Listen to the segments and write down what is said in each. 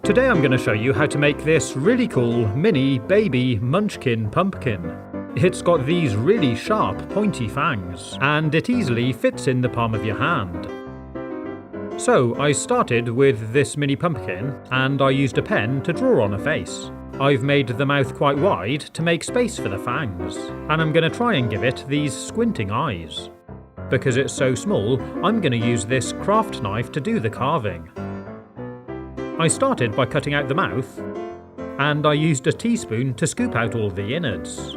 Today I'm going to show you how to make this really cool mini baby munchkin pumpkin. It's got these really sharp pointy fangs, and it easily fits in the palm of your hand. So I started with this mini pumpkin, and I used a pen to draw on a face. I've made the mouth quite wide to make space for the fangs, and I'm going to try and give it these squinting eyes. Because it's so small, I'm going to use this craft knife to do the carving. I started by cutting out the mouth, and I used a teaspoon to scoop out all the innards.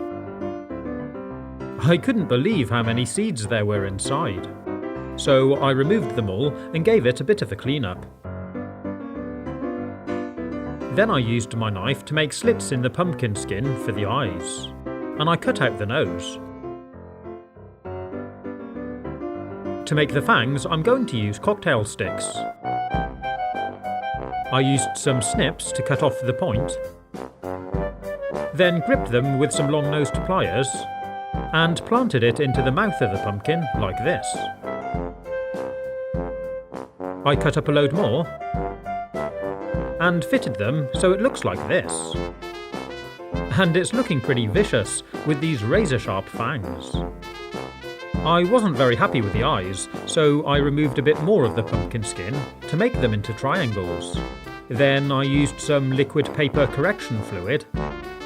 I couldn't believe how many seeds there were inside, so I removed them all and gave it a bit of a clean-up. Then I used my knife to make slits in the pumpkin skin for the eyes, and I cut out the nose. To make the fangs, I'm going to use cocktail sticks. I used some snips to cut off the point, then gripped them with some long-nosed pliers, and planted it into the mouth of the pumpkin like this. I cut up a load more, and fitted them so it looks like this. And it's looking pretty vicious with these razor-sharp fangs. I wasn't very happy with the eyes, so I removed a bit more of the pumpkin skin to make them into triangles. Then I used some liquid paper correction fluid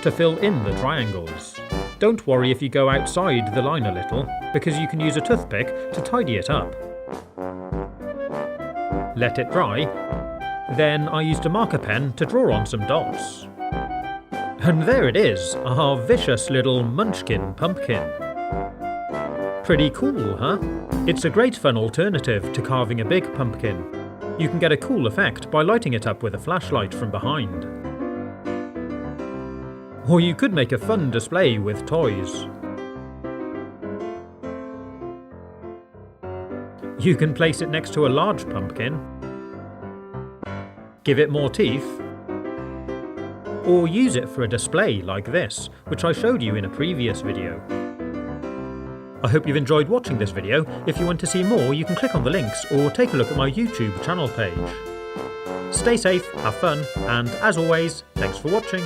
to fill in the triangles. Don't worry if you go outside the line a little, because you can use a toothpick to tidy it up. Let it dry. Then I used a marker pen to draw on some dots. And there it is, our vicious little munchkin pumpkin. Pretty cool, huh? It's a great fun alternative to carving a big pumpkin. You can get a cool effect by lighting it up with a flashlight from behind. Or you could make a fun display with toys. You can place it next to a large pumpkin, give it more teeth, or use it for a display like this, which I showed you in a previous video. I hope you've enjoyed watching this video. If you want to see more, you can click on the links or take a look at my YouTube channel page. Stay safe, have fun, and as always, thanks for watching.